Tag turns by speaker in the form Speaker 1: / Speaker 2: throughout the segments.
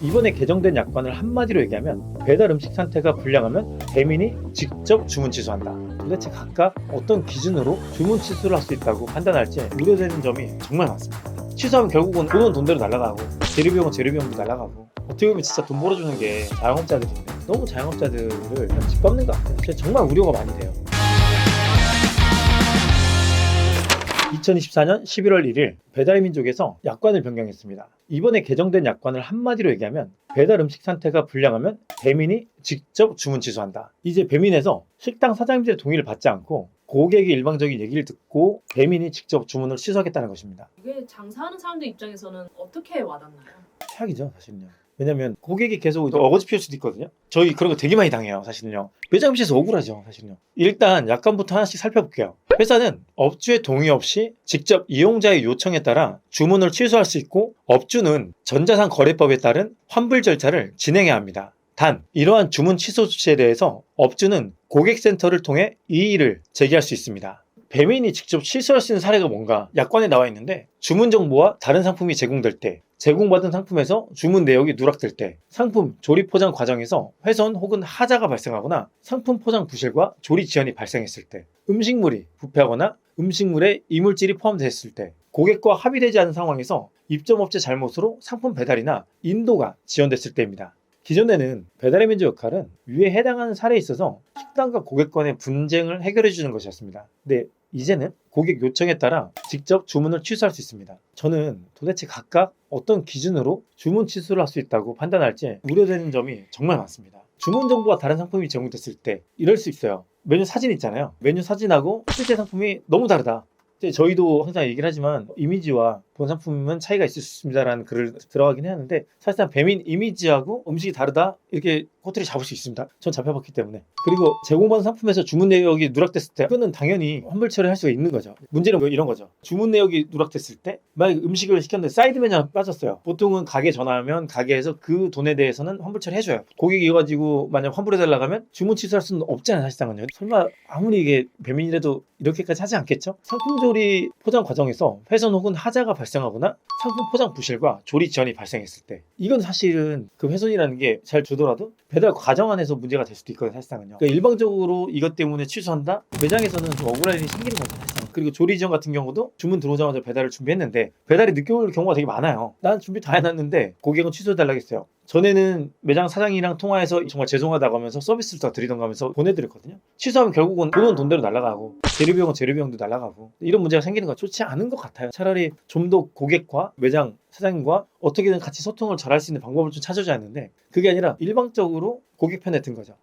Speaker 1: 이번에 개정된 약관을 한마디로 얘기하면 배달 음식 상태가 불량하면 배민이 직접 주문 취소한다. 도대체 각각 어떤 기준으로 주문 취소를 할 수 있다고 판단할지 우려되는 점이 정말 많습니다. 취소하면 결국은 돈은 돈대로 날아가고 재료비용은 재료비용도 날아가고 어떻게 보면 진짜 돈 벌어주는 게 자영업자들인데 너무 자영업자들을 짓밟는 것 같아요. 정말 우려가 많이 돼요. 2024년 11월 1일 배달의 민족에서 약관을 변경했습니다. 이번에 개정된 약관을 한마디로 얘기하면 배달 음식 상태가 불량하면 배민이 직접 주문 취소한다. 이제 배민에서 식당 사장님들의 동의를 받지 않고 고객의 일방적인 얘기를 듣고 배민이 직접 주문을 취소하겠다는 것입니다.
Speaker 2: 이게 장사하는 사람들 입장에서는 어떻게 와닿나요?
Speaker 1: 최악이죠, 사실은요. 왜냐면 고객이 계속 어거지 피울 수도 있거든요. 저희 그런 거 되게 많이 당해요, 사실은요. 매장 음식에서 억울하죠, 사실은요. 일단 약관부터 하나씩 살펴볼게요. 회사는 업주의 동의 없이 직접 이용자의 요청에 따라 주문을 취소할 수 있고, 업주는 전자상 거래법에 따른 환불 절차를 진행해야 합니다. 단, 이러한 주문 취소 조치에 대해서 업주는 고객센터를 통해 이의를 제기할 수 있습니다. 배민이 직접 취소할 수 있는 사례가 뭔가 약관에 나와 있는데, 주문 정보와 다른 상품이 제공될 때, 제공받은 상품에서 주문 내역이 누락될 때, 상품 조립 포장 과정에서 훼손 혹은 하자가 발생하거나 상품 포장 부실과 조리 지연이 발생했을 때, 음식물이 부패하거나 음식물에 이물질이 포함됐을 때, 고객과 합의되지 않은 상황에서 입점업체 잘못으로 상품 배달이나 인도가 지연됐을 때입니다. 기존에는 배달의 민족 역할은 위에 해당하는 사례에 있어서 식당과 고객 간의 분쟁을 해결해 주는 것이었습니다. 근데 이제는 고객 요청에 따라 직접 주문을 취소할 수 있습니다. 저는 도대체 각각 어떤 기준으로 주문 취소를 할 수 있다고 판단할지 우려되는 점이 정말 많습니다. 주문 정보와 다른 상품이 제공됐을 때 이럴 수 있어요. 메뉴 사진 있잖아요. 메뉴 사진하고 실제 상품이 너무 다르다. 저희도 항상 얘기를 하지만 이미지와 본 상품은 차이가 있을 수 있습니다라는 글을 들어가긴 하는데, 사실상 배민 이미지하고 음식이 다르다 이렇게 꼬투리 잡을 수 있습니다. 전 잡혀봤기 때문에. 그리고 제공받은 상품에서 주문 내역이 누락됐을 때 그거는 당연히 환불 처리할 수가 있는 거죠. 문제는 이런 거죠. 주문 내역이 누락됐을 때 만약 음식을 시켰는데 사이드 메뉴가 빠졌어요. 보통은 가게 전화하면 가게에서 그 돈에 대해서는 환불 처리해줘요. 고객이 이어가지고 만약 환불해달라고 하면 주문 취소할 수는 없잖아요, 사실상은요. 설마 아무리 이게 배민이라도 이렇게까지 하지 않겠죠? 상품 조리 포장 과정에서 훼손 혹은 하자가 발생하거나 상품 포장 부실과 조리 지연이 발생했을 때, 이건 사실은 그 훼손이라는 게 잘 주더라도 배달 과정 안에서 문제가 될 수도 있거든요, 사실상은요. 그러니까 일방적으로 이것 때문에 취소한다? 매장에서는 좀 억울한 일이 생기는 거죠, 사실상. 그리고 조리 지연 같은 경우도 주문 들어오자마자 배달을 준비했는데 배달이 늦게 올 경우가 되게 많아요. 난 준비 다 해놨는데 고객은 취소해달라고 했어요. 전에는 매장 사장이랑 통화해서 정말 죄송하다고 하면서 서비스를 다 드리던가 하면서 보내드렸거든요. 취소하면 결국은 돈은 돈대로 날아가고 재료비용은 재료비용도 날아가고 이런 문제가 생기는 건 좋지 않은 것 같아요. 차라리 좀 더 고객과 매장 사장님과 어떻게든 같이 소통을 잘 할 수 있는 방법을 좀 찾아줘야 하는데, 그게 아니라 일방적으로 고객 편에 든 거죠.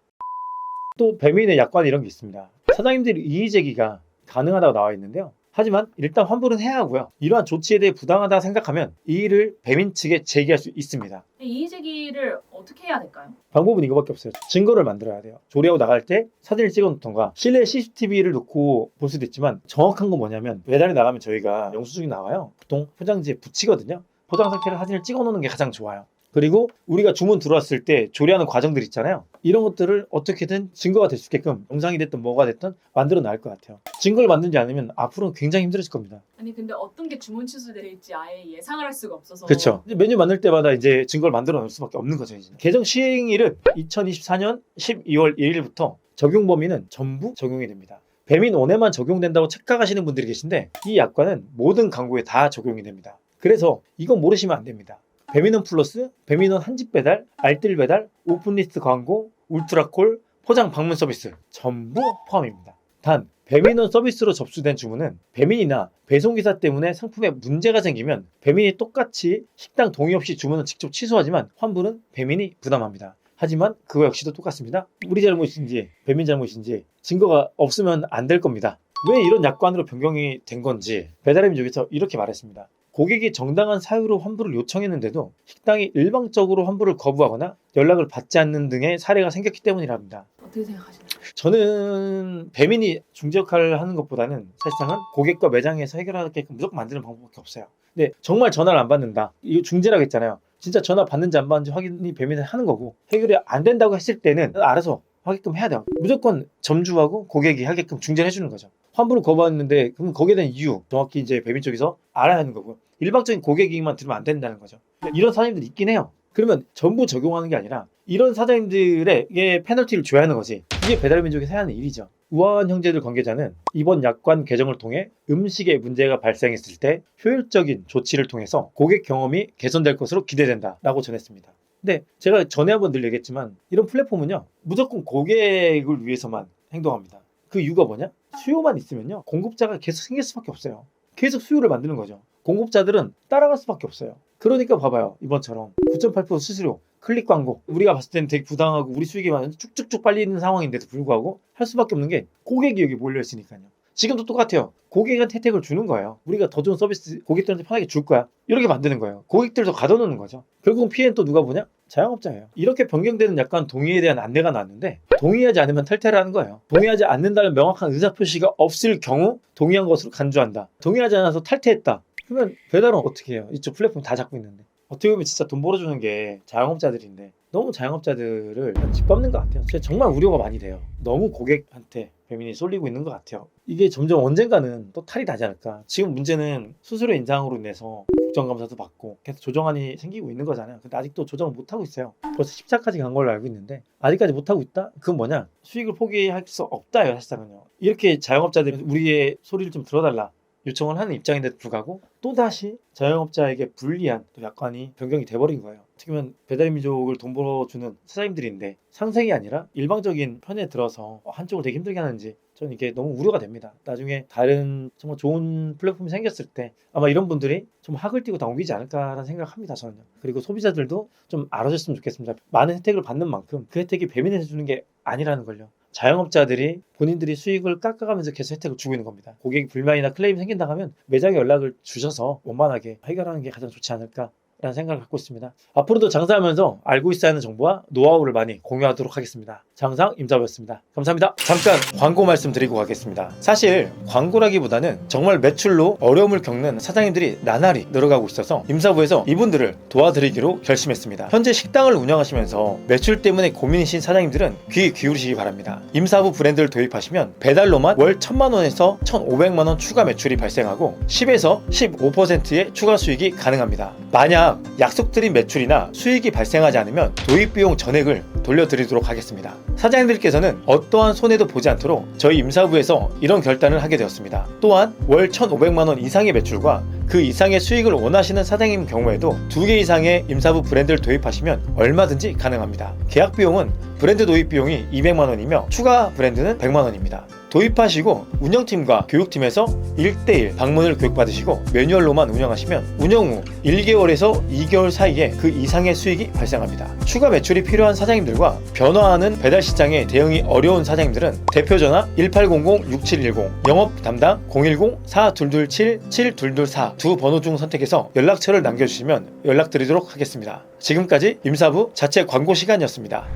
Speaker 1: 또 배민의 약관 이런 게 있습니다. 사장님들이 이의 제기가 가능하다고 나와 있는데요. 하지만 일단 환불은 해야 하고요. 이러한 조치에 대해 부당하다 생각하면 이의를 배민 측에 제기할 수 있습니다.
Speaker 2: 이의 제기를 어떻게 해야 될까요?
Speaker 1: 방법은 이거밖에 없어요. 증거를 만들어야 돼요. 조리하고 나갈 때 사진을 찍어 놓던가, 실내 CCTV를 놓고 볼 수도 있지만 정확한 건 뭐냐면, 배달에 나가면 저희가 영수증이 나와요. 보통 포장지에 붙이거든요. 포장 상태를 사진을 찍어 놓는 게 가장 좋아요. 그리고 우리가 주문 들어왔을 때 조리하는 과정들 있잖아요. 이런 것들을 어떻게든 증거가 될 수 있게끔 영상이 됐든 뭐가 됐든 만들어 놔야 할 것 같아요. 증거를 만들지 않으면 앞으로는 굉장히 힘들어질 겁니다.
Speaker 2: 아니 근데 어떤 게 주문 취소될지 아예 예상을 할 수가 없어서.
Speaker 1: 그렇죠. 메뉴 만들 때마다 이제 증거를 만들어 놓을 수밖에 없는 거죠. 이제. 개정 시행일은 2024년 12월 1일부터 적용 범위는 전부 적용이 됩니다. 배민 1에만 적용된다고 착각하시는 분들이 계신데, 이 약관은 모든 광고에 다 적용이 됩니다. 그래서 이건 모르시면 안 됩니다. 배민원 플러스, 배민원 한집 배달, 알뜰 배달, 오픈리스트 광고, 울트라콜, 포장 방문 서비스 전부 포함입니다. 단, 배민원 서비스로 접수된 주문은 배민이나 배송기사 때문에 상품에 문제가 생기면 배민이 똑같이 식당 동의 없이 주문을 직접 취소하지만 환불은 배민이 부담합니다. 하지만 그거 역시도 똑같습니다. 우리 잘못인지 배민 잘못인지 증거가 없으면 안 될 겁니다. 왜 이런 약관으로 변경이 된 건지 배달의 민족에서 이렇게 말했습니다. 고객이 정당한 사유로 환불을 요청했는데도 식당이 일방적으로 환불을 거부하거나 연락을 받지 않는 등의 사례가 생겼기 때문이랍니다.
Speaker 2: 어떻게 생각하시나요?
Speaker 1: 저는 배민이 중재 역할을 하는 것보다는 사실상은 고객과 매장에서 해결하게끔 무조건 만드는 방법밖에 없어요. 근데 정말 전화를 안 받는다, 이거 중재라고 했잖아요. 진짜 전화 받는지 안 받는지 확인이 배민을 하는 거고, 해결이 안 된다고 했을 때는 알아서 하게끔 해야 돼요. 무조건 점주하고 고객이 하게끔 중재를 해주는 거죠. 환불을 거부했는데 그럼 거기에 대한 이유 정확히 이제 배민 쪽에서 알아야 하는 거고요. 일방적인 고객 얘기만 들으면 안 된다는 거죠. 이런 사장님들 있긴 해요. 그러면 전부 적용하는 게 아니라 이런 사장님들에게 페널티를 줘야 하는 거지. 이게 배달민족에서 해야 하는 일이죠. 우아한 형제들 관계자는 이번 약관 개정을 통해 음식에 문제가 발생했을 때 효율적인 조치를 통해서 고객 경험이 개선될 것으로 기대된다 라고 전했습니다. 근데 제가 전에 한번 늘 얘기했지만 이런 플랫폼은요 무조건 고객을 위해서만 행동합니다. 그 이유가 뭐냐? 수요만 있으면요 공급자가 계속 생길 수밖에 없어요. 계속 수요를 만드는 거죠. 공급자들은 따라갈 수밖에 없어요. 그러니까 봐봐요. 이번처럼 9.8% 수수료, 클릭 광고, 우리가 봤을 때는 되게 부당하고 우리 수익이 많은 쭉쭉쭉 빨리는 상황인데도 불구하고 할 수밖에 없는 게 고객이 여기 몰려있으니까요. 지금도 똑같아요. 고객한테 혜택을 주는 거예요. 우리가 더 좋은 서비스 고객들한테 편하게 줄 거야. 이렇게 만드는 거예요. 고객들도 가둬놓는 거죠. 결국은 피해는 또 누가 보냐? 자영업자예요. 이렇게 변경되는 약간 동의에 대한 안내가 나왔는데 동의하지 않으면 탈퇴를 하는 거예요. 동의하지 않는다는 명확한 의사표시가 없을 경우 동의한 것으로 간주한다. 동의하지 않아서 탈퇴했다. 그러면 배달은 어떻게 해요? 이쪽 플랫폼 다 잡고 있는데. 어떻게 보면 진짜 돈 벌어주는 게 자영업자들인데 너무 자영업자들을 짓밟는 것 같아요. 제가 정말 우려가 많이 돼요. 너무 고객한테 배민이 쏠리고 있는 것 같아요. 이게 점점 언젠가는 또 탈이 나지 않을까. 지금 문제는 수수료 인상으로 인해서 국정감사도 받고 계속 조정안이 생기고 있는 거잖아요. 근데 아직도 조정을 못하고 있어요. 벌써 14까지 간 걸로 알고 있는데 아직까지 못하고 있다? 그건 뭐냐? 수익을 포기할 수 없다요 사실상은요. 이렇게 자영업자들이 우리의 소리를 좀 들어달라 요청을 하는 입장인데도 불구하고 또다시 자영업자에게 불리한 또 약관이 변경이 돼버린 거예요. 어떻게 보면 배달민족을 돈 벌어주는 사장님들인데 상생이 아니라 일방적인 편에 들어서 한쪽을 되게 힘들게 하는지 저는 이게 너무 우려가 됩니다. 나중에 다른 정말 좋은 플랫폼이 생겼을 때 아마 이런 분들이 좀 학을 띄고 다 옮기지 않을까라는 생각을 합니다. 저는요. 그리고 소비자들도 좀 알아줬으면 좋겠습니다. 많은 혜택을 받는 만큼 그 혜택이 배민해서 주는 게 아니라는 걸요. 자영업자들이 본인들이 수익을 깎아가면서 계속 혜택을 주고 있는 겁니다. 고객이 불만이나 클레임이 생긴다 하면 매장에 연락을 주셔서 원만하게 해결하는 게 가장 좋지 않을까 라는 생각을 갖고 있습니다. 앞으로도 장사하면서 알고 있어야 하는 정보와 노하우를 많이 공유하도록 하겠습니다. 장상 임사부였습니다. 감사합니다. 잠깐 광고 말씀드리고 가겠습니다. 사실 광고라기보다는 정말 매출로 어려움을 겪는 사장님들이 나날이 늘어가고 있어서 임사부에서 이분들을 도와드리기로 결심했습니다. 현재 식당을 운영하시면서 매출 때문에 고민이신 사장님들은 귀 기울이시기 바랍니다. 임사부 브랜드를 도입하시면 배달로만 월 1,000만원에서 1,500만원 추가 매출이 발생하고 10에서 15%의 추가 수익이 가능합니다. 만약 약속드린 매출이나 수익이 발생하지 않으면 도입비용 전액을 돌려드리도록 하겠습니다. 사장님들께서는 어떠한 손해도 보지 않도록 저희 임사부에서 이런 결단을 하게 되었습니다. 또한 월 1,500만원 이상의 매출과 그 이상의 수익을 원하시는 사장님 경우에도 2개 이상의 임사부 브랜드를 도입하시면 얼마든지 가능합니다. 계약 비용은 브랜드 도입 비용이 200만원이며 추가 브랜드는 100만원입니다. 도입하시고 운영팀과 교육팀에서 1대1 방문을 교육받으시고 매뉴얼로만 운영하시면 운영 후 1개월에서 2개월 사이에 그 이상의 수익이 발생합니다. 추가 매출이 필요한 사장님들과 변화하는 배달 시장에 대응이 어려운 사장님들은 대표 전화 1800-6710 영업 담당 010-4227-7224 두 번호 중 선택해서 연락처를 남겨주시면 연락드리도록 하겠습니다. 지금까지 임사부 자체 광고 시간이었습니다.